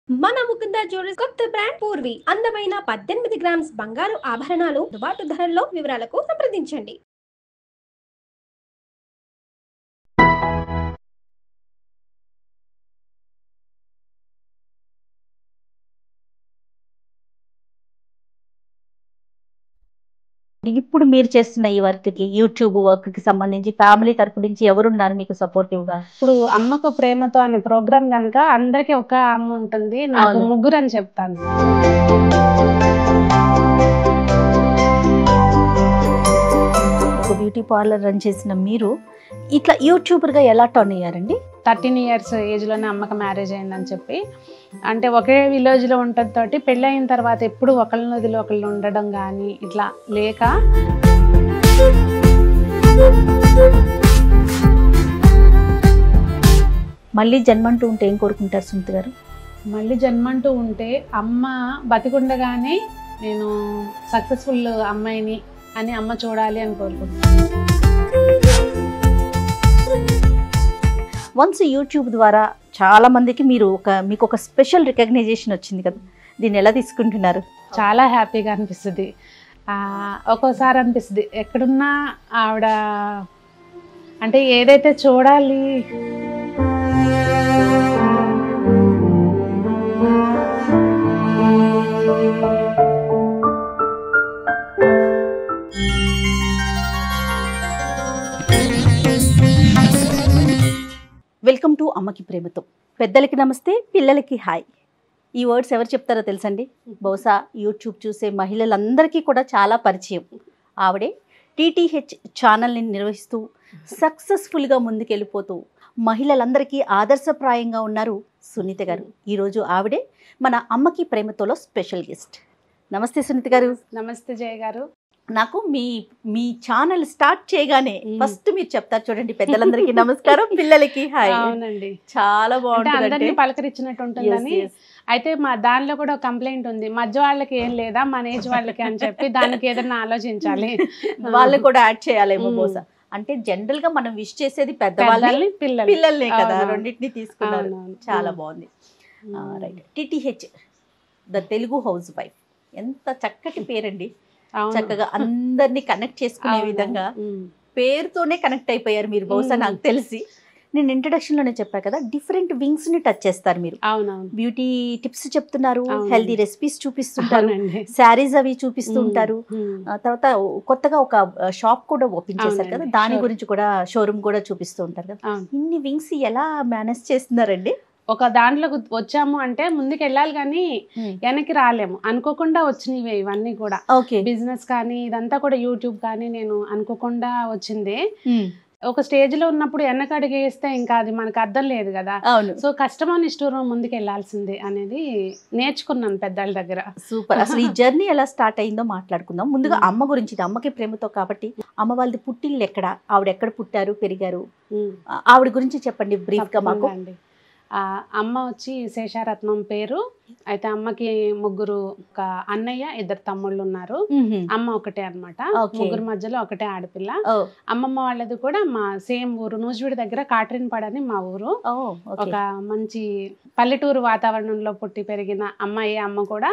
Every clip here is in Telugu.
మన ముకుంద జ్యువెలర్స్ కొత్త బ్రాండ్ పూర్వి అందమైన 18 గ్రామ్స్ బంగారు ఆభరణాలు అందుబాటు ధరల్లో వివరాలకు సంప్రదించండి. ఇప్పుడు మీరు చేస్తున్న ఈ వర్క్‌కి యూట్యూబ్ వర్క్‌కి సంబంధించి ఫ్యామిలీ తరపు నుంచి ఎవరున్నారు మీకు సపోర్టివ్‌గా? ఇప్పుడు అమ్మకు ప్రేమతో అనే ప్రోగ్రామ్ గనుక అందరికి ఒక అమ్మ ఉంటుంది. నాకు అవును. ముగ్గురు అని చెప్తాను. ఒక బ్యూటీ పార్లర్ రన్ చేసిన మీరు ఇట్లా యూట్యూబర్‌గా ఎలా టర్న్ అయ్యారండి? 13 ఇయర్స్ ఏజ్లోనే అమ్మకి మ్యారేజ్ అయిందని చెప్పి, అంటే ఒకే విలేజ్లో ఉంటుంది తోటి పెళ్ళయిన తర్వాత ఎప్పుడు ఒకళ్ళని వదిలి ఒకళ్ళు ఉండడం కానీ ఇట్లా లేక మళ్ళీ జన్మంటూ ఉంటే ఏం కోరుకుంటారు సునీత గారు? మళ్ళీ జన్మంటూ ఉంటే అమ్మ బతికుండగానే నేను సక్సెస్ఫుల్ అమ్మాయిని అని అమ్మ చూడాలి అని కోరుకుంటున్నాను. వన్స్ యూట్యూబ్ ద్వారా చాలా మందికి మీకు ఒక స్పెషల్ రికగ్నైజేషన్ వచ్చింది కదా, దీన్ని ఎలా తీసుకుంటున్నారు? చాలా హ్యాపీగా అనిపిస్తుంది. ఒక్కోసారి అనిపిస్తుంది ఎక్కడున్నా ఆవిడ అంటే ఏదైతే చూడాలి వెల్కమ్ టు అమ్మకి ప్రేమతో. పెద్దలకి నమస్తే, పిల్లలకి హాయ్. ఈ వర్డ్స్ ఎవరు చెప్తారో తెలుసండి? బహుశా యూట్యూబ్ చూసే మహిళలందరికీ కూడా చాలా పరిచయం. ఆవిడే టీటీహెచ్ ఛానల్ని నిర్వహిస్తూ సక్సెస్ఫుల్గా ముందుకెళ్ళిపోతూ మహిళలందరికీ ఆదర్శప్రాయంగా ఉన్నారు సునీత గారు. ఈరోజు ఆవిడే మన అమ్మకి ప్రేమతోలో స్పెషల్ గెస్ట్. నమస్తే సునీత గారు. నమస్తే జయ గారు. నాకు మీ ఛానల్ స్టార్ట్ చేయగానే ఫస్ట్ మీరు చెప్తారు చూడండి, పెద్దలందరికీ నమస్కారం, పిల్లలకి హాయ్. అవునండి, చాలా బాగుంటుంది, అందరినీ పలకరించినట్టు ఉంటుందని. అయితే మా దానిలో కూడా ఒక కంప్లైంట్ ఉంది, మధ్య వాళ్ళకి ఏం లేదా మన ఏజ్ వాళ్ళకి అని చెప్పి దానికి ఏదైనా ఆలోచించాలి, వాళ్ళు కూడా యాడ్ చేయాలేమో బహుశా. అంటే జనరల్ గా మనం విష్ చేసేది పెద్దవాళ్ళని పిల్లల్నే కదా, రెండింటిని తీసుకున్నారు. చాలా బాగుంది. Right, TTH the Telugu house wife, ఎంత చక్కటి పేరండి. చక్కగా అందరినీ కనెక్ట్ చేసుకునే విధంగా పేరుతోనే కనెక్ట్ అయిపోయారు మీరు బహుశా, నాకు తెలిసి. నేను ఇంట్రడక్షన్ లోనే చెప్పా కదా, డిఫరెంట్ వింగ్స్ ని టచ్ చేస్తారు మీరు. బ్యూటీ టిప్స్ చెప్తున్నారు, హెల్దీ రెసిపీస్ చూపిస్తుంటారు, శారీస్ అవి చూపిస్తుంటారు. తర్వాత కొత్తగా ఒక షాప్ కూడా ఓపెన్ చేశారు కదా, దాని గురించి కూడా షోరూమ్ కూడా చూపిస్తూ ఉంటారు కదా. ఇన్ని వింగ్స్ ఎలా మేనేజ్ చేస్తున్నారండి? ఒక దాంట్లో వచ్చాము అంటే ముందుకు వెళ్ళాలి కానీ వెనక్కి రాలేము. అనుకోకుండా వచ్చినవి ఇవన్నీ కూడా, బిజినెస్ కానీ ఇదంతా కూడా యూట్యూబ్ కానీ నేను అనుకోకుండా వచ్చింది. ఒక స్టేజ్ లో ఉన్నప్పుడు వెనక అడిగేస్తే ఇంకా అది మనకు అర్థం లేదు కదా. సో కష్టమని నిష్ఠూరం ముందుకు వెళ్ళాల్సిందే అనేది నేర్చుకున్నాను పెద్దల దగ్గర. సూపర్. అసలు ఈ జర్నీ ఎలా స్టార్ట్ అయిందో మాట్లాడుకుందాం. ముందుగా అమ్మ గురించి, అమ్మకి ప్రేమతో కాబట్టి అమ్మ వాళ్ళది పుట్టిల్లు ఎక్కడ, ఆవిడ ఎక్కడ పుట్టారు పెరిగారు, ఆవిడ గురించి చెప్పండి బ్రీఫ్ గా మాకు. అమ్మ వచ్చి శేషారత్నం పేరు. అయితే అమ్మకి ముగ్గురు, ఒక అన్నయ్య, ఇద్దరు తమ్ముళ్ళు ఉన్నారు. అమ్మ ఒకటే అన్నమాట, ముగ్గురు మధ్యలో ఒకటే ఆడపిల్ల. అమ్మమ్మ వాళ్ళది కూడా మా సేమ్ ఊరు, నూజివీడు దగ్గర కాట్రిన్పాడు అని మా ఊరు. ఒక మంచి పల్లెటూరు వాతావరణంలో పుట్టి పెరిగిన అమ్మాయి అమ్మ కూడా.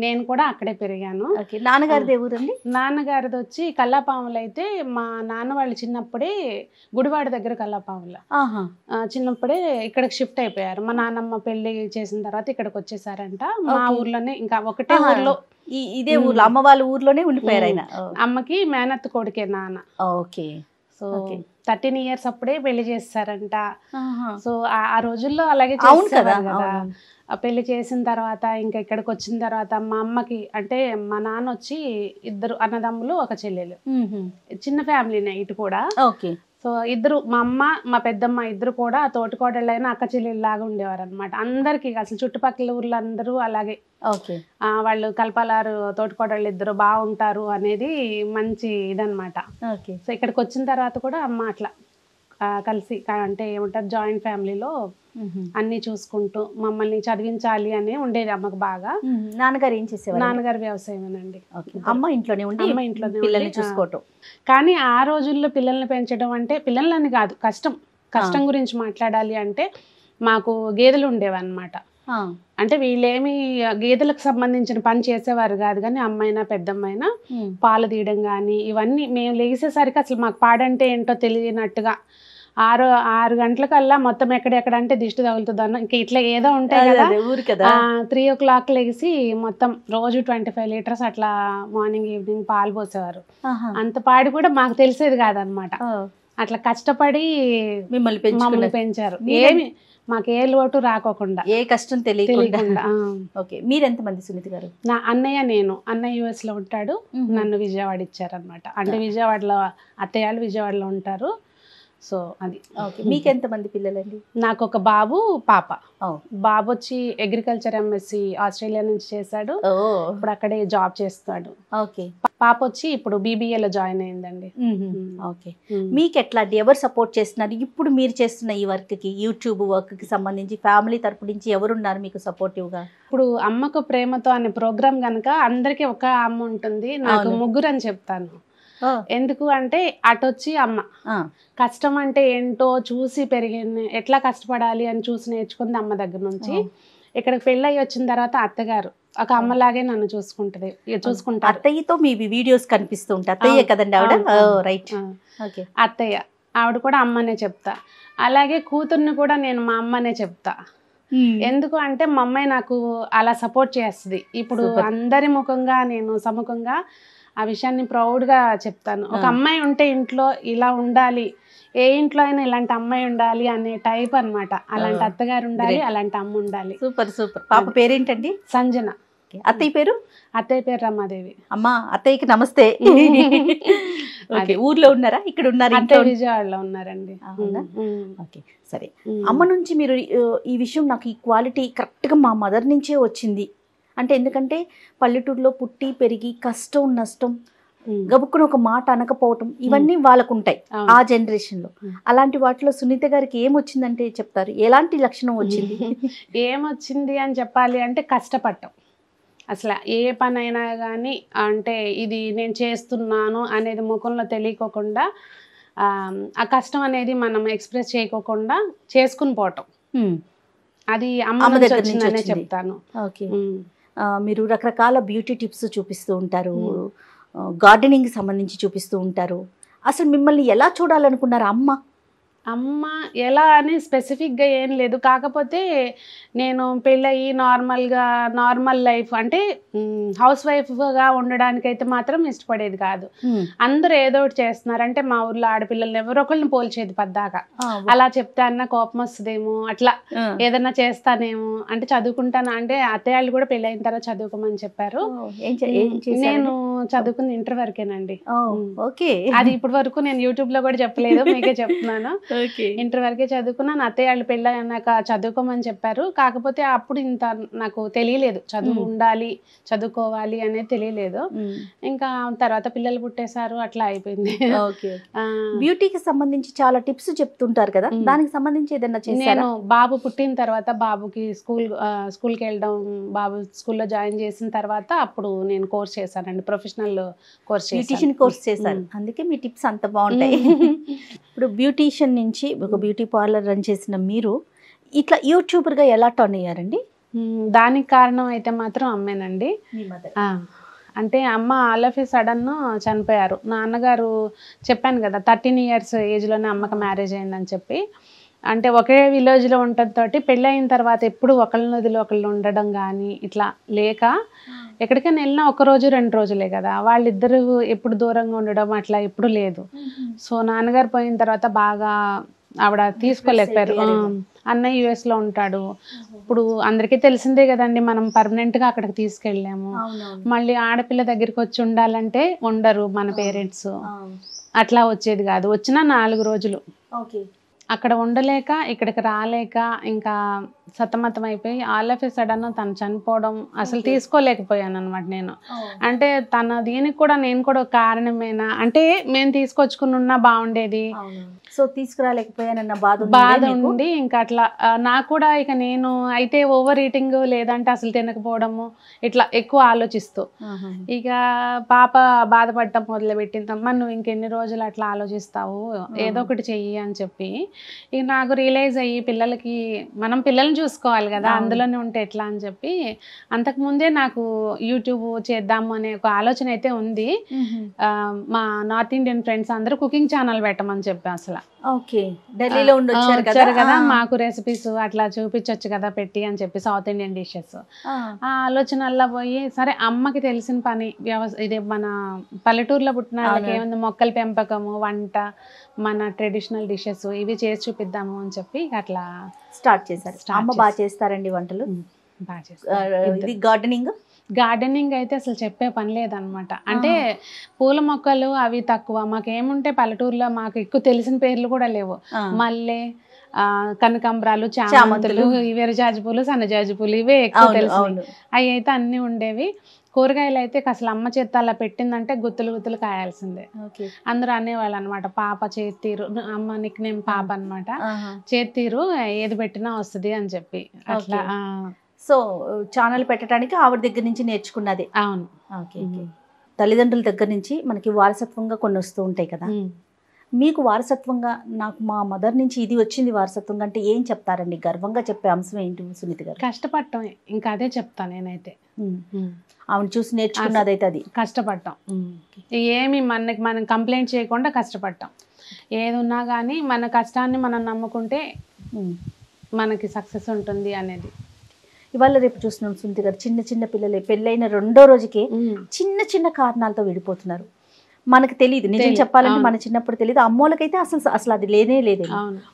నేను కూడా అక్కడే పెరిగాను. నాన్నగారిది ఊరండి? నాన్నగారిది వచ్చి కల్లాపాములు. అయితే మా నాన్న వాళ్ళు చిన్నప్పుడే గుడివాడ దగ్గర కల్లాపాముల, చిన్నప్పుడే ఇక్కడికి షిఫ్ట్ అయిపోయారు. మా నాన్నమ్మ పెళ్లి చేసిన తర్వాత ఇక్కడికి వచ్చేసారంట. మా ఊర్లోనే, ఇంకా ఒకటే ఊర్లో, ఇదే ఊర్లో అమ్మ వాళ్ళ ఊర్లోనే ఉండిపోయారు ఆయన. అమ్మకి మేనత్త కొడుకే నాన్న. ఓకే. సో 13 ఇయర్స్ అప్పుడే పెళ్లి చేస్తారంట. సో ఆ రోజుల్లో అలాగే కదా. పెళ్లి చేసిన తర్వాత ఇంకా ఇక్కడికి వచ్చిన తర్వాత మా అమ్మకి, అంటే మా నాన్న వచ్చి ఇద్దరు అన్నదమ్ములు, ఒక చెల్లెలు, చిన్న ఫ్యామిలీనే ఇటు కూడా. సో ఇద్దరు, మా అమ్మ మా పెద్దమ్మ ఇద్దరు కూడా తోటికోడళ్ళైనా అక్క చెల్లెళ్ళలాగా ఉండేవారు అనమాట. అందరికి అసలు చుట్టుపక్కల ఊర్లో అందరూ అలాగే. వాళ్ళు కల్పలారు తోటికోడళ్ళు ఇద్దరు బాగుంటారు అనేది మంచి ఇదనమాట. సో ఇక్కడికి వచ్చిన తర్వాత కూడా అమ్మ అట్లా కలిసి, అంటే ఏమంటారు, జాయింట్ ఫ్యామిలీలో అన్ని చూసుకుంటూ మమ్మల్ని చదివించాలి అని ఉండేది అమ్మకు బాగా. నాన్నగారు ఏం చేసేవారు? నాన్నగారు వ్యవసాయమేనండి. అమ్మ ఇంట్లోనే ఉండి అమ్మ ఇంట్లోనే పిల్లల్ని చూసుకోవటం. కానీ ఆ రోజుల్లో పిల్లల్ని పెంచడం అంటే, పిల్లలని కాదు, కష్టం గురించి మాట్లాడాలి అంటే మాకు గేదెలు ఉండేవన్నమాట. అంటే వీళ్ళేమి గేదెలకు సంబంధించిన పని చేసేవారు కాదు, కానీ అమ్మాయినా పెద్దమ్మైనా పాలు తీయడం కానీ ఇవన్నీ మేము లేసేసరికి అసలు మాకు పాడంటే ఏంటో తెలియనట్టుగా 6 గంటలకల్లా మొత్తం ఎక్కడెక్కడ అంటే దిష్టి తగులుతుంది అన్న ఇంకా ఇట్లా ఏదో ఉంటాయి కదా 3 o'clock లేసి మొత్తం రోజు 25 లీటర్స్ అట్లా మార్నింగ్ ఈవినింగ్ పాలు పోసేవారు. అంత పాడి కూడా మాకు తెలిసేది కాదనమాట. అట్లా కష్టపడి మమ్మల్ని పెంచారు, ఏమి మాకు ఏ లోటు రాకోకుండా, ఏ కష్టం తెలియకుండా. ఓకే, మీరెంతమంది సునీత గారు? నా అన్నయ్య US లో ఉంటాడు, నన్ను విజయవాడ ఇచ్చారనమాట. అంటే విజయవాడలో అత్తయ్యలు విజయవాడలో ఉంటారు. సో అది. ఓకే, మీకు ఎంతమంది పిల్లలండి? నాకు ఒక బాబు పాప. బాబు వచ్చి అగ్రికల్చర్ MSc ఆస్ట్రేలియా నుంచి చేశాడు, ఇప్పుడు అక్కడే జాబ్ చేస్తాడు. ఓకే, పాప వచ్చి ఇప్పుడు BBA లో జాయిన్ అయిందండి. ఓకే, మీకు ఎట్లా ఎవరు సపోర్ట్ చేస్తున్నారు ఇప్పుడు మీరు చేస్తున్న ఈ వర్క్ కి, యూట్యూబ్ వర్క్ కి సంబంధించి ఫ్యామిలీ తరపు నుంచి ఎవరున్నారు మీకు సపోర్టివ్ గా? ఇప్పుడు అమ్మకు ప్రేమతో అనే ప్రోగ్రామ్ కనుక అందరికి ఒక అమ్మ ఉంటుంది, నాకు 3 అని చెప్తాను. ఎందుకు అంటే అటొచ్చి అమ్మ కష్టం అంటే ఏంటో చూసి పెరిగింది, ఎట్లా కష్టపడాలి అని చూసి నేర్చుకుంది అమ్మ దగ్గర నుంచి. ఇక్కడికి పెళ్ళి వచ్చిన తర్వాత అత్తగారు ఒక అమ్మలాగే నన్ను చూసుకుంటారు. అత్తయ్యతో మీ వీడియోస్ కనిపిస్తూ ఉంటాయి, అత్తయ్య కదండి ఆవిడ? రైట్. అత్తయ్య, ఆవిడ కూడా అమ్మనే చెప్తా. అలాగే కూతుర్ని కూడా నేను మా అమ్మనే చెప్తా. ఎందుకు అంటే మా అమ్మాయి నాకు అలా సపోర్ట్ చేస్తుంది. ఇప్పుడు అందరి ముఖంగా నేను సముఖంగా ఆ విషయాన్ని ప్రౌడ్గా చెప్తాను. ఒక అమ్మాయి ఉంటే ఇంట్లో ఇలా ఉండాలి, ఏ ఇంట్లో అయినా ఇలాంటి అమ్మాయి ఉండాలి అనే టైప్ అన్నమాట. అలాంటి అత్తగారు ఉండాలి, అలాంటి అమ్మ ఉండాలి. Super super. పాప పేరేంటండి? సంజన. అత్తయ్య పేరు? అత్తయ్య పేరు రమాదేవి. అమ్మా, అత్తయ్యకి నమస్తే. ఊర్లో ఉన్నారా? ఇక్కడ ఉన్నారా? విజయవాడలో ఉన్నారండి. ఓకే, సరే. అమ్మ నుంచి మీరు ఈ విషయం నాకు ఈ క్వాలిటీ కరెక్ట్గా మా మదర్ నుంచే వచ్చింది అంటే, ఎందుకంటే పల్లెటూరులో పుట్టి పెరిగి కష్టం నష్టం గబుక్కుని ఒక మాట అనకపోవటం ఇవన్నీ వాళ్ళకు ఉంటాయి ఆ జనరేషన్లో. అలాంటి వాటిలో సునీత గారికి ఏమొచ్చిందంటే చెప్తారు, ఎలాంటి లక్షణం వచ్చింది? ఏమొచ్చింది అని చెప్పాలి అంటే కష్టపడటం. అసలు ఏ పని అయినా కానీ అంటే ఇది నేను చేస్తున్నాను అనేది ముఖంలో తెలియకోకుండా, ఆ కష్టం అనేది మనం ఎక్స్ప్రెస్ చేయకోకుండా చేసుకుని పోవటం, అది అమ్మ దగ్గర నుంచి చెప్తాను. ఓకే, మీరు రకరకాల బ్యూటీ టిప్స్ చూపిస్తూ ఉంటారు, గార్డెనింగ్ సంబంధించి చూపిస్తూ ఉంటారు. అసలు మిమ్మల్ని ఎలా చూడాలనుకున్నారు అమ్మ ఎలా అని స్పెసిఫిక్గా ఏం లేదు. కాకపోతే నేను పెళ్ళయి నార్మల్ లైఫ్ అంటే హౌస్ వైఫ్గా ఉండడానికైతే మాత్రం ఇష్టపడేది కాదు. అందరూ ఏదో ఒకటి చేస్తున్నారు అంటే మా ఊర్లో ఆడపిల్లల్ని ఎవరొకళ్ళని పోల్చేది పద్దాకా. అలా చెప్తే అన్న కోపం వస్తుందేమో, అట్లా ఏదన్నా చేస్తానేమో అంటే చదువుకుంటాను అంటే అత్తయ్యలు కూడా పెళ్ళి అయిన తర్వాత చదువుకోమని చెప్పారు. నేను చదువుకుంది ఇంటర్ వరకేనండి. అది ఇప్పటి వరకు నేను యూట్యూబ్ లో కూడా చెప్పలేదు, మీకే చెప్తున్నాను. ఇంటర్ వరకే చదువుకున్నాను. అత్తయ్య వాళ్ళు పెళ్ళి అన్నాక చదువుకోమని చెప్పారు. కాకపోతే అప్పుడు ఇంత నాకు తెలియలేదు, చదువు ఉండాలి చదువుకోవాలి అనేది తెలియలేదు. ఇంకా తర్వాత పిల్లలు పుట్టేశారు, అట్లా అయిపోయింది. బ్యూటీకి సంబంధించి చాలా టిప్స్ చెప్తుంటారు కదా, దానికి సంబంధించి ఏదైనా నేను బాబు పుట్టిన తర్వాత బాబుకి స్కూల్కి వెళ్ళడం, బాబు స్కూల్లో జాయిన్ చేసిన తర్వాత అప్పుడు నేను కోర్స్ చేశానండి, ప్రొఫెషనల్ కోర్స్, బ్యూటీషియన్ కోర్స్ చేశాను. అందుకే మీ టిప్స్ అంత బాగుంటాయి. ఇప్పుడు బ్యూటీషియన్ నుంచి ఒక బ్యూటీ పార్లర్ రన్ చేసిన మీరు ఇట్లా యూట్యూబర్గా ఎలా టర్న్ అయ్యారండి? దానికి కారణం అయితే మాత్రం అమ్మేనండి. అంటే అమ్మ ఆల్ ఆఫ్ ఏ సడన్ చనిపోయారు. నాన్నగారు చెప్పాను కదా 13 years ఏజ్లోనే అమ్మకి మ్యారేజ్ అయిందని చెప్పి. అంటే ఒకే విలేజ్లో ఉండటంతో పెళ్ళి అయిన తర్వాత ఎప్పుడు ఒకళ్ళ నదిలో ఒకళ్ళు ఉండడం కానీ ఇట్లా లేక, ఎక్కడికైనా వెళ్ళినా 1 రోజు 2 రోజులే కదా, వాళ్ళిద్దరూ ఎప్పుడు దూరంగా ఉండడం అట్లా ఎప్పుడు లేదు. సో నాన్నగారు పోయిన తర్వాత బాగా ఆవిడ తీసుకోలేకపోయారు. అన్నయ్య US లో ఉంటాడు. ఇప్పుడు అందరికీ తెలిసిందే కదండి, మనం పర్మనెంట్గా అక్కడికి తీసుకెళ్ళాము. మళ్ళీ ఆడపిల్ల దగ్గరికి వచ్చి ఉండాలంటే ఉండరు మన పేరెంట్స్, అట్లా వచ్చేది కాదు. వచ్చినా 4 రోజులు అక్కడ ఉండలేక ఇక్కడికి రాలేక ఇంకా సతమతం అయిపోయి ఆల్ ఆఫ్ ఏ సడన్ తను చనిపోవడం అసలు తీసుకోలేకపోయాను అనమాట నేను. అంటే తన దీనికి కూడా నేను కూడా ఒక కారణమేనా అంటే, మేము తీసుకొచ్చుకుని ఉన్నా బాగుండేది, సో తీసుకురాలేకపోయానన్న బాధ ఉండి ఇంకా అట్లా నాకు కూడా ఇక నేను అయితే ఓవర్ ఈటింగ్ లేదంటే అసలు తినకపోవడము ఇట్లా ఎక్కువ ఆలోచిస్తూ ఇక పాప బాధపడటం మొదలుపెట్టిందమ్మా, నువ్వు ఇంకెన్ని రోజులు అట్లా ఆలోచిస్తావు, ఏదో ఒకటి చెయ్యి అని చెప్పి ఇక నాకు రియలైజ్ అయ్యి పిల్లలకి మనం పిల్లల్ని చూసుకోవాలి కదా, అందులోనే ఉంటే ఎట్లా అని చెప్పి అంతకుముందే నాకు యూట్యూబ్ చేద్దాము అనే ఒక ఆలోచన అయితే ఉంది. మా నార్త్ ఇండియన్ ఫ్రెండ్స్ అందరూ కుకింగ్ ఛానల్ పెట్టమని చెప్పి అసలు ఢిల్లీలో వచ్చారు కదా, మాకు రెసిపీస్ అట్లా చూపించవచ్చు కదా పెట్టి అని చెప్పి సౌత్ ఇండియన్ డిషెస్. ఆ ఆలోచనల్లో పోయి సరే అమ్మకి తెలిసిన పని ఇది మన పల్లెటూరులో పుట్టిన వాళ్ళకి ఏముంది మొక్కల పెంపకము, వంట, మన ట్రెడిషనల్ డిషెస్ ఇవి చేసి చూపిద్దాము అని చెప్పి అట్లా స్టార్ట్ చేశారు. అమ్మ బాగా చేస్తారండి వంటలు? బాగా చేస్తారు. గార్డెనింగ్ అయితే అసలు చెప్పే పని లేదనమాట. అంటే పూల మొక్కలు అవి తక్కువ, మాకేముంటే పల్లెటూరులో మాకు ఎక్కువ తెలిసిన పేర్లు కూడా లేవు. మల్లె, కనకాంబరాలు, చామంతులు, విరజాజి పూలు, సన్నజాజి పూలు ఇవే ఎక్కువ తెలుసు. అవి అయితే అన్ని ఉండేవి. కూరగాయలు అయితే అసలు అమ్మ చేత అలా పెట్టిందంటే గుత్తులు గుత్తులు కాయాల్సిందే. అందరూ అనేవాళ్ళు అనమాట, పాప చేతిరు, అమ్మ నిక్ నేమ్ పాప అనమాట, చేతిరు ఏది పెట్టినా వస్తుంది అని చెప్పి అట్లా. సో ఛానల్ పెట్టడానికి ఆవిడ దగ్గర నుంచి నేర్చుకున్నది. అవును. ఓకే. తల్లిదండ్రుల దగ్గర నుంచి మనకి వారసత్వంగా కొన్ని వస్తూ ఉంటాయి కదా, మీకు వారసత్వంగా నాకు మా మదర్ నుంచి ఇది వచ్చింది వారసత్వంగా అంటే ఏం చెప్తారండి? గర్వంగా చెప్పే అంశం ఏంటి సునీత గారు? కష్టపడటం, ఇంకా అదే చెప్తాను నేనైతే. ఆవిడ చూసి నేర్చుకున్నదైతే అది కష్టపడటం. ఏమి మనం కంప్లైంట్ చేయకుండా కష్టపడటం. ఏది ఉన్నా కానీ మన కష్టాన్ని మనం నమ్ముకుంటే మనకి సక్సెస్ ఉంటుంది అనేది. ఇవాళ రేపు చూస్తున్నాం సునీత గారు, చిన్న చిన్న పిల్లలే పెళ్ళైన 2వ రోజుకే చిన్న చిన్న కారణాలతో విడిపోతున్నారు. మనకు తెలియదు, నిజం చెప్పాలంటే మన చిన్నప్పుడు తెలియదు. అమ్మోళ్ళకైతే అసలు అది లేనే లేదు.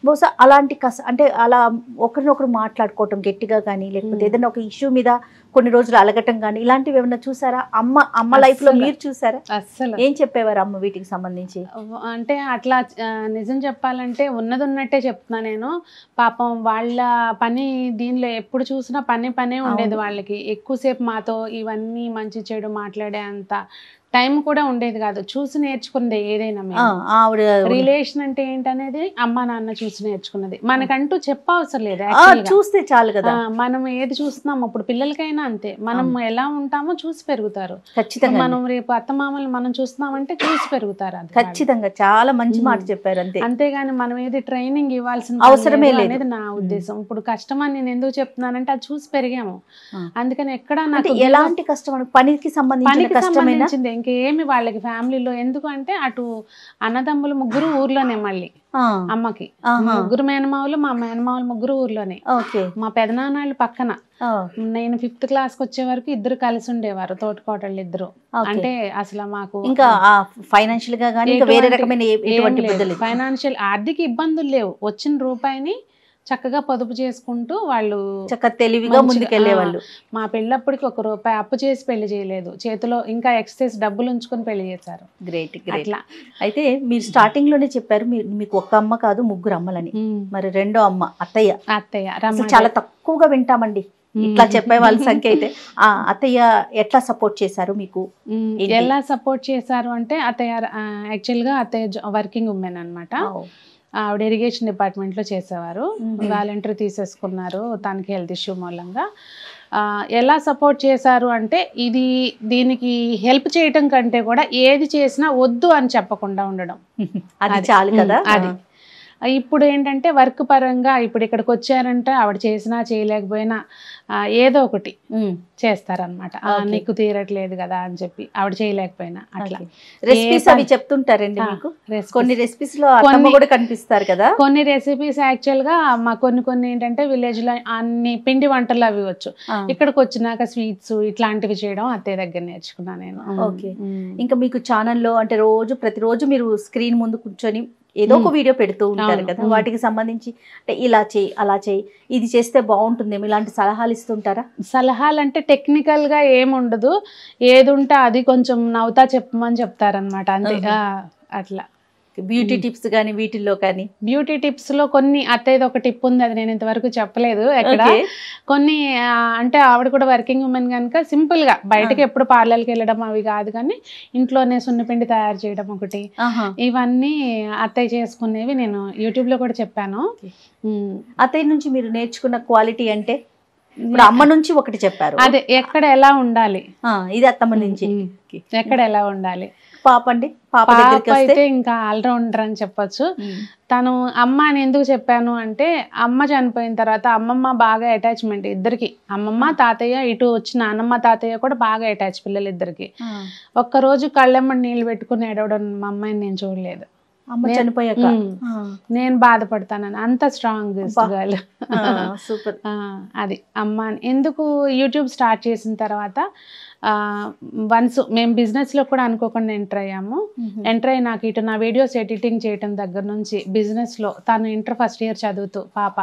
బహుశా అలాంటి అంటే అలా ఒకరినొకరు మాట్లాడుకోవటం గట్టిగా కానీ, లేకపోతే ఏదైనా ఒక ఇష్యూ మీద కొన్ని రోజులు అలగటం కానీ ఇలాంటివి ఏమన్నా చూసారా? అమ్మ లైఫ్ లో మీరు చూసారా? అసలు ఏం చెప్పేవారు అమ్మ వీటికి సంబంధించి? అంటే అట్లా నిజం చెప్పాలంటే ఉన్నది ఉన్నట్టే చెప్తున్నా నేను. పాపం వాళ్ళ పని దీనిలో ఎప్పుడు చూసినా పనే ఉండేది వాళ్ళకి. ఎక్కువసేపు మాతో ఇవన్నీ మంచి చెడు మాట్లాడే అంత టైం కూడా ఉండేది కాదు. చూసి నేర్చుకున్నది ఏదైనా. రిలేషన్ అంటే ఏంటనేది అమ్మ నాన్న చూసి నేర్చుకున్నది. మనకంటూ చెప్పవసరం లేదు, చూస్తే చాలు కదా. మనం ఏది చూస్తున్నాం ఇప్పుడు పిల్లలకైనా అంతే, మనం ఎలా ఉంటామో చూసి పెరుగుతారు. ఖచ్చితంగా మనం రేపు అత్తమామలు మనం చూస్తున్నామంటే చూసి పెరుగుతారు. ఖచ్చితంగా చాలా మంచి మాట చెప్పారు. అంతే, అంతేగాని మనం ఏది ట్రైనింగ్ ఇవ్వాల్సిన అవసరమే లేదు అనేది నా ఉద్దేశం. ఇప్పుడు కష్టం అని నేను ఎందుకు చెప్తున్నానంటే అది చూసి పెరిగాము. అందుకని ఎక్కడ నాకు ఎలాంటి కష్టం, పనికి సంబంధించింది ఇంకేమి వాళ్ళకి ఫ్యామిలీలో. ఎందుకంటే అటు అన్నదమ్ములు 3 ఊర్లోనే, మళ్ళీ అమ్మకి 3 మేనమావులు, మా మేనమావులు 3 ఊర్లోనే. మా పెదనాన్నలు పక్కన. నేను 5th క్లాస్కి వచ్చే వరకు 2 కలిసి ఉండేవారు, తోటికోటళ్ళు 2. అంటే అసలు మాకు ఇంకా ఫైనాన్షియల్ గా వేరే రకమైన ఫైనాన్షియల్ ఆర్థిక ఇబ్బందులు లేవు. వచ్చిన రూపాయిని చక్కగా పొదుపు చేసుకుంటూ వాళ్ళు చక్కగా తెలివిగా ముందుకెళ్లేవాళ్ళు. మా పెళ్ళప్పటికి 1 రూపాయి అప్పు చేసి పెళ్లి చేయలేదు, చేతిలో ఇంకా ఎక్సెస్ డబ్బులు ఉంచుకొని పెళ్లి చేశారు. గ్రేట్. అట్లా అయితే మీరు స్టార్టింగ్ లోనే చెప్పారు మీకు 1 అమ్మ కాదు 3 అమ్మలని. మరి 2వ అమ్మ అత్తయ్య చాలా తక్కువగా వింటామండి ఇట్లా చెప్పే వాళ్ళ సంఖ్య. అయితే అత్తయ్య ఎట్లా సపోర్ట్ చేశారు మీకు? ఎలా సపోర్ట్ చేశారు అంటే యాక్చువల్గా అత్తయ్య వర్కింగ్ ఉమెన్ అనమాట. ఆవిడ ఇరిగేషన్ డిపార్ట్మెంట్లో చేసేవారు. వాలంటీర్ తీసేసుకున్నారు తనకి హెల్త్ ఇష్యూ మూలంగా. ఎలా సపోర్ట్ చేశారు అంటే దీనికి హెల్ప్ చేయటం కంటే కూడా ఏది చేసినా వద్దు అని చెప్పకుండా ఉండడం, అది చాలు కదా. అది ఇప్పుడు ఏంటంటే వర్క్ పరంగా ఇప్పుడు ఇక్కడికి వచ్చారంటే ఆవిడ చేసినా చేయలేకపోయినా ఏదో ఒకటి చేస్తారనమాట. నీకు తీరట్లేదు కదా అని చెప్పి ఆవిడ చేయలేకపోయినా అట్లా రెసిపీస్ అవి చెప్తుంటారండి మీకు. కొన్ని రెసిపీస్ లో కూడా కనిపిస్తారు కదా. కొన్ని రెసిపీస్ యాక్చువల్ గా మా కొన్ని ఏంటంటే విలేజ్ లో అన్ని పిండి వంటలు అవి వచ్చు. ఇక్కడికి వచ్చినాక స్వీట్స్ ఇట్లాంటివి చేయడం అత్తయ్య దగ్గర నేర్చుకున్నా నేను. ఓకే. ఇంకా మీకు ఛానల్లో అంటే ప్రతిరోజు మీరు స్క్రీన్ ముందు కూర్చొని ఏదో ఒక వీడియో పెడుతూ ఉంటారు కదా, వాటికి సంబంధించి అంటే ఇలా చేయి అలా చేయి ఇది చేస్తే బాగుంటుందేమో ఇలాంటి సలహాలు ఇస్తుంటారా? సలహాలు అంటే టెక్నికల్ గా ఏముండదు, ఏది ఉంటే అది కొంచెం నవ్వుతా చెప్పమని చెప్తారనమాట అంతే. అట్లా బ్యూటీ టిప్స్ కానీ వీటిల్లో కానీ బ్యూటీ టిప్స్ లో కొన్ని అత్తయ్యది ఒక టిప్ ఉంది, అది నేను ఇంతవరకు చెప్పలేదు ఎక్కడ. కొన్ని అంటే ఆవిడ కూడా వర్కింగ్ ఉమెన్ కనుక సింపుల్ గా బయటకి ఎప్పుడు పార్లర్కి వెళ్ళడం అవి కాదు, కానీ ఇంట్లోనే సున్నిపిండి తయారు చేయడం ఒకటి, ఇవన్నీ అత్తయ్య చేసుకునేవి నేను యూట్యూబ్ లో కూడా చెప్పాను. అత్తయ్య నుంచి మీరు నేర్చుకున్న క్వాలిటీ అంటే ఇప్పుడు అమ్మ నుంచి ఒకటి చెప్పారు, అదే ఎక్కడ ఎలా ఉండాలి, ఇది అత్తమ్మ నుంచి ఎక్కడ ఎలా ఉండాలి. పాప అండి, పాప పాప దగ్గరికి వస్తే అయితే ఇంకా ఆల్రౌండర్ అని చెప్పొచ్చు. తను అమ్మ అని ఎందుకు చెప్పాను అంటే, అమ్మ చనిపోయిన తర్వాత అమ్మమ్మ బాగా అటాచ్మెంట్ ఇద్దరికి. అమ్మమ్మ తాతయ్య, ఇటు వచ్చిన నాన్నమ్మ తాతయ్య కూడా బాగా అటాచ్ పిల్లలు ఇద్దరికి. ఒక్కరోజు కళ్ళెమ్మడి నీళ్ళు పెట్టుకుని ఏడవడం మా అమ్మాయిని నేను చూడలేదు. అమ్మ చనిపోయాక నేను బాధపడతానని, అంత స్ట్రాంగ్ గర్ల్. సూపర్. అది అమ్మ ఎందుకు యూట్యూబ్ స్టార్ట్ చేసిన తర్వాత వన్స్ మేము బిజినెస్లో కూడా అనుకోకుండా ఎంటర్ అయ్యాము. ఎంటర్ అయ్యి నాకు ఇటు నా వీడియోస్ ఎడిటింగ్ చేయటం దగ్గర నుంచి బిజినెస్లో, తను ఇంటర్ ఫస్ట్ ఇయర్ చదువుతూ పాప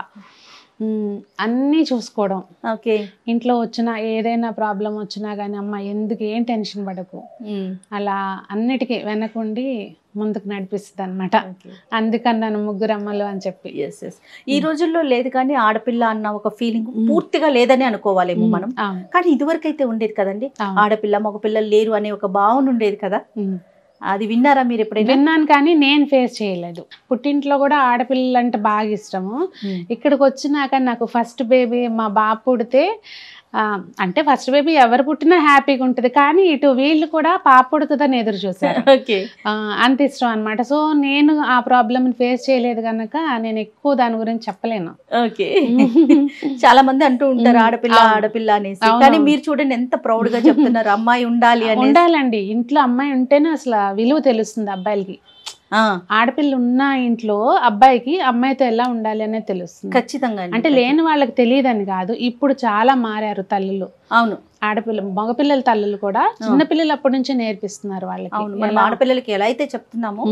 అన్నీ చూసుకోవడం. ఓకే. ఇంట్లో వచ్చిన ఏదైనా ప్రాబ్లం వచ్చినా కానీ అమ్మ ఎందుకు ఏం టెన్షన్ పడకు, అలా అన్నిటికీ వెనకుండి ముందుకు నడిపిస్తుంది అనమాట. అందుకని నన్ను ముగ్గురు అమ్మలు అని చెప్పి. ఈ రోజుల్లో లేదు కానీ ఆడపిల్ల అన్న ఒక ఫీలింగ్ పూర్తిగా లేదని అనుకోవాలేమో మనం. కానీ ఇదివరకు అయితే ఉండేది కదండి, ఆడపిల్ల మగపిల్లలు లేరు అనే ఒక భావన ఉండేది కదా. అది విన్నారా మీరు ఎప్పుడైనా? విన్నాను కానీ నేను ఫేస్ చేయలేదు. పుట్టింట్లో కూడా ఆడపిల్లలు అంటే బాగా ఇష్టము. ఇక్కడికి వచ్చినాక నాకు ఫస్ట్ బేబీ మా బాబు పుడితే, అంటే ఫస్ట్ బేబీ ఎవరు పుట్టినా హ్యాపీగా ఉంటుంది, కానీ ఇటు వీళ్ళు కూడా పాప పుడుతుందని ఎదురు చూసారు. అంత ఇష్టం అనమాట. సో నేను ఆ ప్రాబ్లమ్ ఫేస్ చేయలేదు కనుక నేను ఎక్కువ దాని గురించి చెప్పలేను. ఓకే. చాలా మంది అంటూ ఉంటారు ఆడపిల్ల ఆడపిల్ల అనేసి, కానీ మీరు చూడండి ఎంత ప్రౌడ్ గా చెప్తున్నారు, అమ్మాయి ఉండాలి అని. ఉండాలండి, ఇంట్లో అమ్మాయి ఉంటేనే అసలు విలువ తెలుస్తుంది అబ్బాయిలకి. ఆడపిల్ల ఉన్న ఇంట్లో అబ్బాయికి అమ్మాయితో ఎలా ఉండాలి అనేది తెలుస్తుంది ఖచ్చితంగా. అంటే లేని వాళ్ళకి తెలియదని కాదు, ఇప్పుడు చాలా మారారు తల్లులు. అవును, ఆడపిల్ల మగపిల్లల తల్లులు కూడా చిన్నపిల్లలు అప్పటి నుంచే నేర్పిస్తున్నారు వాళ్ళకి. మనం ఆడపిల్లలకి ఎలా అయితే చెప్తున్నామో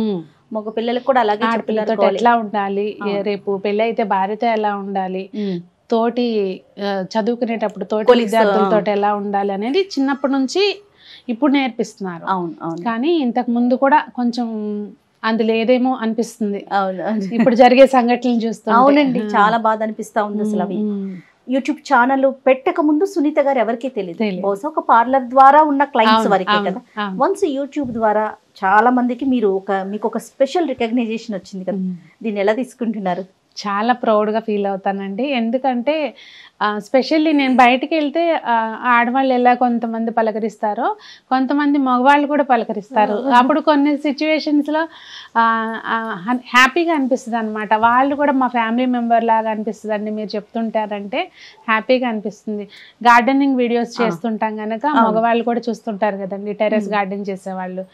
మగ పిల్లలకు కూడా అలాగే ఆడపిల్లతో ఎట్లా ఉండాలి, రేపు పెళ్లి అయితే భార్యతో ఎలా ఉండాలి, తోటి చదువుకునేటప్పుడు తోటి విద్యార్థులతో ఎలా ఉండాలి అనేది చిన్నప్పటి నుంచి ఇప్పుడు నేర్పిస్తున్నారు. కానీ ఇంతకు ముందు కూడా కొంచెం అందులో ఏదేమో అనిపిస్తుంది ఇప్పుడు జరిగే సంఘటనలు చూస్తూ. అవునండి, చాలా బాధ అనిపిస్తా ఉంది అసలు. అవి యూట్యూబ్ ఛానల్ పెట్టక ముందు సునీత గారు ఎవరికీ తెలియదు, బహుశా ఒక పార్లర్ ద్వారా ఉన్న క్లయింట్స్ వరకే కదా. వన్స్ యూట్యూబ్ ద్వారా చాలా మందికి మీకు ఒక స్పెషల్ రికగ్నైజేషన్ వచ్చింది కదా, దీన్ని ఎలా తీసుకుంటున్నారు? చాలా ప్రౌడ్గా ఫీల్ అవుతానండి. ఎందుకంటే స్పెషల్లీ నేను బయటికి వెళ్తే ఆడవాళ్ళు ఎలా కొంతమంది పలకరిస్తారో కొంతమంది మగవాళ్ళు కూడా పలకరిస్తారు. అప్పుడు కొన్ని సిచ్యువేషన్స్లో హ్యాపీగా అనిపిస్తుంది అనమాట. వాళ్ళు కూడా మా ఫ్యామిలీ మెంబర్ లాగా అనిపిస్తుంది అండి. మీరు చెప్తుంటారంటే హ్యాపీగా అనిపిస్తుంది. గార్డెనింగ్ వీడియోస్ చేస్తుంటాం కనుక మగవాళ్ళు కూడా చూస్తుంటారు కదండి, టెర్రస్ గార్డెన్ చేసేవాళ్ళు.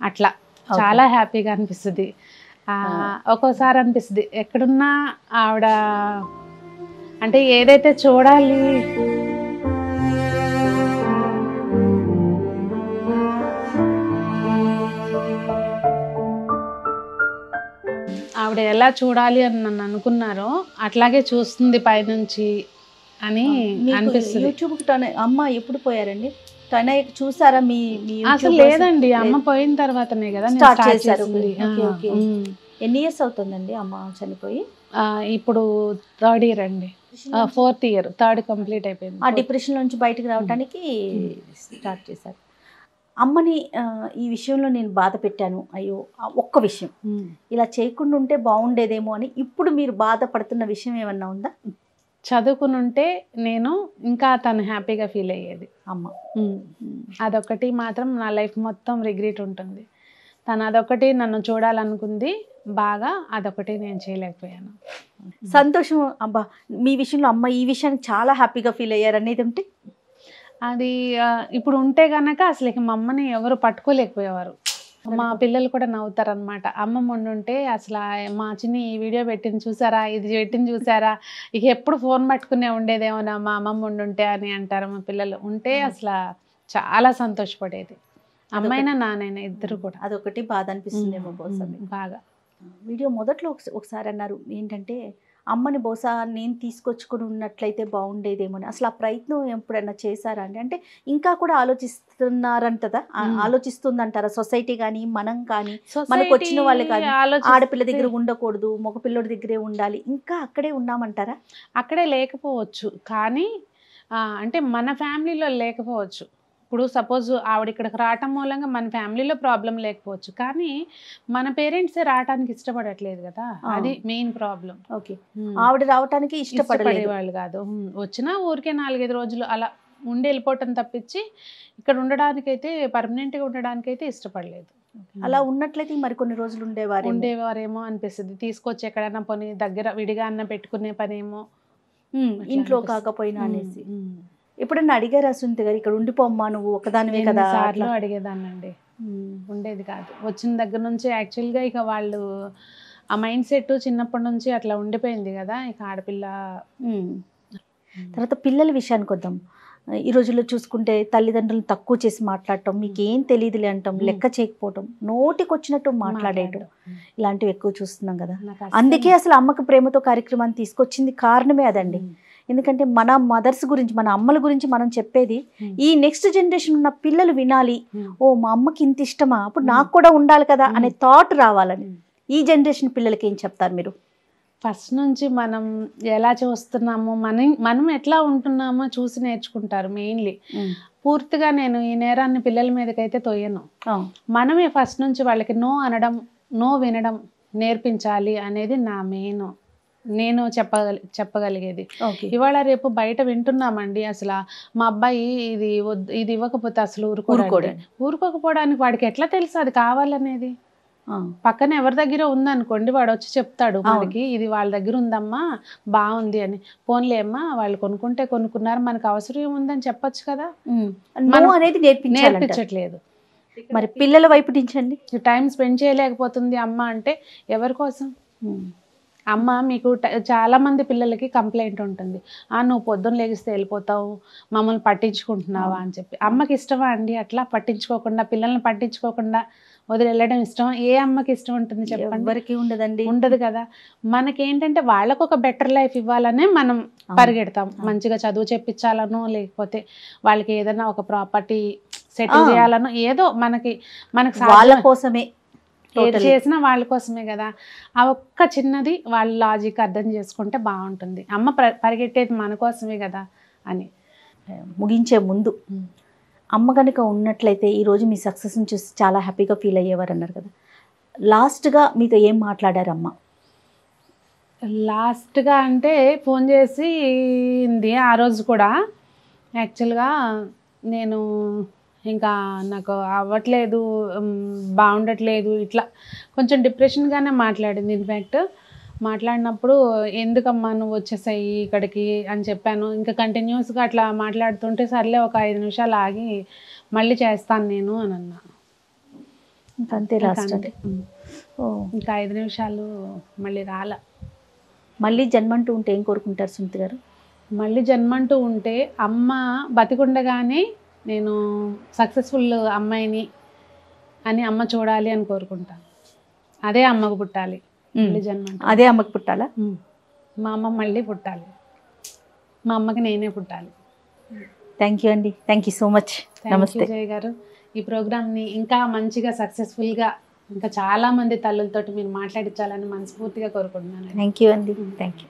అట్లా చాలా హ్యాపీగా అనిపిస్తుంది. ఒక్కోసారి అనిపిస్తుంది ఎక్కడున్నా ఆవిడ అంటే ఏదైతే చూడాలి ఆవిడ ఎలా చూడాలి అని నన్ను అనుకున్నారో అట్లాగే చూస్తుంది పైనుంచి అని అనిపిస్తుంది. యూట్యూబ్ అమ్మ ఎప్పుడు పోయారండి? చూసారా? అసలు లేదండి, అమ్మ పోయిన తర్వాతనే కదా స్టార్ట్ చేశారు. ఎన్ని ఇయర్స్ అవుతుందండి అమ్మ చనిపోయి? ఇప్పుడు 3rd ఇయర్ అండి, 4th ఇయర్, 3rd కంప్లీట్ అయిపోయింది. ఆ డిప్రెషన్ నుంచి బయటకు రావడానికి స్టార్ట్ చేశారు. అమ్మని ఈ విషయంలో నేను బాధ పెట్టాను, అయ్యో ఒక్క విషయం ఇలా చేయకుండా ఉంటే బాగుండేదేమో అని ఇప్పుడు మీరు బాధపడుతున్న విషయం ఏమన్నా ఉందా? చదువుకుని ఉంటే నేను ఇంకా తను హ్యాపీగా ఫీల్ అయ్యేది అమ్మ. అదొకటి మాత్రం నా లైఫ్ మొత్తం రిగ్రెట్ ఉంటుంది. తను అదొకటి నన్ను చూడాలనుకుంది బాగా, అదొకటి నేను చేయలేకపోయాను. సంతోషం అబ్బా, మీ విషయంలో అమ్మ ఈ విషయానికి చాలా హ్యాపీగా ఫీల్ అయ్యారు అనేది ఉంటే అది ఇప్పుడు ఉంటే కనుక అసలు మా అమ్మని ఎవరు పట్టుకోలేకపోయేవారు. మా పిల్లలు కూడా నవ్వుతారనమాట. అమ్మమ్మ ఉండుంటే అసలు మా చిన్ని ఈ వీడియో పెట్టింది చూసారా, ఇది పెట్టింది చూసారా, ఇక ఎప్పుడు ఫోన్ పట్టుకునే ఉండేదేమోనా మా అమ్మమ్మ ఉండుంటే అని అంటారు మా పిల్లలు. ఉంటే అసలు చాలా సంతోషపడేది, అమ్మైనా నానైనా ఇద్దరు కూడా. అదొకటి బాధ అనిపిస్తుందేమో బహుశా బాగా. వీడియో మొదట్లో ఒకసారి అన్నారు ఏంటంటే అమ్మని బహుశా నేను తీసుకొచ్చుకుని ఉన్నట్లయితే బాగుండేదేమో. అసలు ఆ ప్రయత్నం ఎప్పుడైనా చేశారా అండి? అంటే ఇంకా కూడా ఆలోచిస్తున్నారంటదా, ఆలోచిస్తుందంటారా సొసైటీ కానీ మనం కానీ, మనకు వచ్చిన వాళ్ళు కానీ ఆడపిల్ల దగ్గర ఉండకూడదు మగపిల్లడి దగ్గరే ఉండాలి, ఇంకా అక్కడే ఉన్నామంటారా? అక్కడే లేకపోవచ్చు కానీ అంటే మన ఫ్యామిలీలో లేకపోవచ్చు. ఇప్పుడు సపోజ్ ఆవిడ ఇక్కడికి రావటం మూలంగా మన ఫ్యామిలీలో ప్రాబ్లం లేకపోవచ్చు, కానీ మన పేరెంట్సే రావడానికి ఇష్టపడట్లేదు కదా, అది మెయిన్ ప్రాబ్లం. ఓకే, ఆవిడ రావడానికి ఇష్టపడేవాళ్ళు కాదు, వచ్చినా ఊరికే 4-5 రోజులు అలా ఉండి వెళ్ళిపోవటం తప్పించి ఇక్కడ ఉండడానికైతే పర్మనెంట్గా ఉండడానికైతే ఇష్టపడలేదు. అలా ఉన్నట్లయితే మరి కొన్ని రోజులు ఉండేవారేమో అనిపిస్తుంది. తీసుకొచ్చి ఎక్కడైనా పని దగ్గర విడిగా అన్న పెట్టుకునే పనేమో ఇంట్లో కాకపోయినా అనేసి. ఎప్పుడన్నా అడిగారా సునీత గారు, ఇక్కడ ఉండిపోమ్మా నువ్వు ఒకదానివే కదా? సార్లు అడిగేదాన్నండి, ఉండేది కాదు. వచ్చిన దగ్గర నుంచి యాక్చువల్గా ఇక వాళ్ళు ఆ మైండ్ సెట్ చిన్నప్పటి నుంచి అట్లా ఉండిపోయింది కదా, ఇక ఆడపిల్ల. తర్వాత పిల్లల విషయానికి వద్దాం. ఈ రోజుల్లో చూసుకుంటే తల్లిదండ్రులను తక్కువ చేసి మాట్లాడటం, మీకేం తెలియదులే అంటాం, లెక్క చేయకపోవటం, నోటికి వచ్చినట్టు మాట్లాడేయటం, ఇలాంటివి ఎక్కువ చూస్తున్నాం కదా. అందుకే అసలు అమ్మకి ప్రేమతో కార్యక్రమాన్ని తీసుకొచ్చింది కారణమే అదండి. ఎందుకంటే మన మదర్స్ గురించి, మన అమ్మల గురించి మనం చెప్పేది ఈ నెక్స్ట్ జనరేషన్ ఉన్న పిల్లలు వినాలి. ఓ మా అమ్మకి ఇంత ఇష్టమా, అప్పుడు నాకు కూడా ఉండాలి కదా అనే థాట్ రావాలని. ఈ జనరేషన్ పిల్లలకి ఏం చెప్తారు మీరు? ఫస్ట్ నుంచి మనం ఎలా చూస్తున్నామో, మనం ఎట్లా ఉంటున్నామో చూసి నేర్చుకుంటారు మెయిన్లీ. పూర్తిగా నేను ఈ నేరాన్ని పిల్లల మీదకైతే తోయను. మనమే ఫస్ట్ నుంచి వాళ్ళకి నో అనడం, నో వినడం నేర్పించాలి అనేది నా మెయిన్, నేను చెప్పగలిగేది. ఇవాళ రేపు బయట వింటున్నామండి, అసలు మా అబ్బాయి ఇది ఇవ్వకపోతే అసలు ఊరుకోకపోవడానికి వాడికి ఎట్లా తెలుసు అది కావాలనేది? పక్కన ఎవరి దగ్గర ఉందనుకోండి, వాడు వచ్చి చెప్తాడు మనకి, ఇది వాళ్ళ దగ్గర ఉందమ్మా బాగుంది అని. పోన్లే అమ్మా వాళ్ళు కొనుక్కున్నారు, మనకు అవసరం ఏముందని చెప్పొచ్చు కదా. అనేది నేర్పించట్లేదు. మరి పిల్లల వైపు నుంచండి టైం స్పెండ్ చేయలేకపోతుంది అమ్మ అంటే ఎవరి కోసం? అమ్మ మీకు చాలా మంది పిల్లలకి కంప్లైంట్ ఉంటుంది, నువ్వు పొద్దున్న లేగిస్తే వెళ్ళిపోతావు, మమ్మల్ని పట్టించుకుంటున్నావా అని చెప్పి. అమ్మకి ఇష్టమా అండి అట్లా పట్టించుకోకుండా, పిల్లల్ని పట్టించుకోకుండా వదిలి వెళ్ళడం ఇష్టం? ఏ అమ్మకి ఇష్టం ఉంటుంది చెప్పండి? ఎవరికి ఉండదండి, ఉండదు కదా. మనకేంటంటే వాళ్ళకు ఒక బెటర్ లైఫ్ ఇవ్వాలనే మనం పరిగెడతాం. మంచిగా చదువు చెప్పించాలనో, లేకపోతే వాళ్ళకి ఏదైనా ఒక ప్రాపర్టీ సెటిల్ చేయాలనో, ఏదో మనకి వాళ్ళ కోసమే ఏది చేసినా వాళ్ళ కోసమే కదా. ఆ ఒక్క చిన్నది వాళ్ళ లాజిక్ అర్థం చేసుకుంటే బాగుంటుంది. అమ్మ పరిగెట్టేది మన కోసమే కదా అని. ముగించే ముందు అమ్మ కనుక ఉన్నట్లయితే ఈరోజు మీ సక్సెస్ని చూసి చాలా హ్యాపీగా ఫీల్ అయ్యేవారు అన్నారు కదా. లాస్ట్గా మీతో ఏం మాట్లాడారు అమ్మ? లాస్ట్గా అంటే ఫోన్ చేసింది ఆ రోజు కూడా. యాక్చువల్గా నేను ఇంకా నాకు అవ్వట్లేదు, బాగుండట్లేదు, ఇట్లా కొంచెం డిప్రెషన్గానే మాట్లాడింది. ఇన్ఫ్యాక్ట్ మాట్లాడినప్పుడు ఎందుకమ్మా నువ్వు వచ్చేసాయి ఇక్కడికి అని చెప్పాను. ఇంకా కంటిన్యూస్గా అట్లా మాట్లాడుతుంటే సర్లే ఒక 5 నిమిషాలు ఆగి మళ్ళీ చేస్తాను నేను అని అన్నా. అంతే లాస్ట్. ఇంకా 5 నిమిషాలు మళ్ళీ రాలా. మళ్ళీ జన్మంటూ ఉంటే ఏం కోరుకుంటారు సునీత గారు? మళ్ళీ జన్మంటూ ఉంటే అమ్మ బతికుండగానే నేను సక్సెస్ఫుల్ అమ్మాయిని అని అమ్మ చూడాలి అని కోరుకుంటాను. అదే అమ్మకు పుట్టాలి, మళ్ళీ జన్మ అదే అమ్మకు పుట్టాలా? మా అమ్మ మళ్ళీ పుట్టాలి, మా అమ్మకి నేనే పుట్టాలి. థ్యాంక్ యూ అండి, థ్యాంక్ యూ సో మచ్. నమస్తే జయ గారు. ఈ ప్రోగ్రామ్ని ఇంకా మంచిగా సక్సెస్ఫుల్గా ఇంకా చాలామంది తల్లులతోటి మీరు మాట్లాడించాలని మనస్ఫూర్తిగా కోరుకుంటున్నాను. థ్యాంక్ యూ అండి, థ్యాంక్ యూ.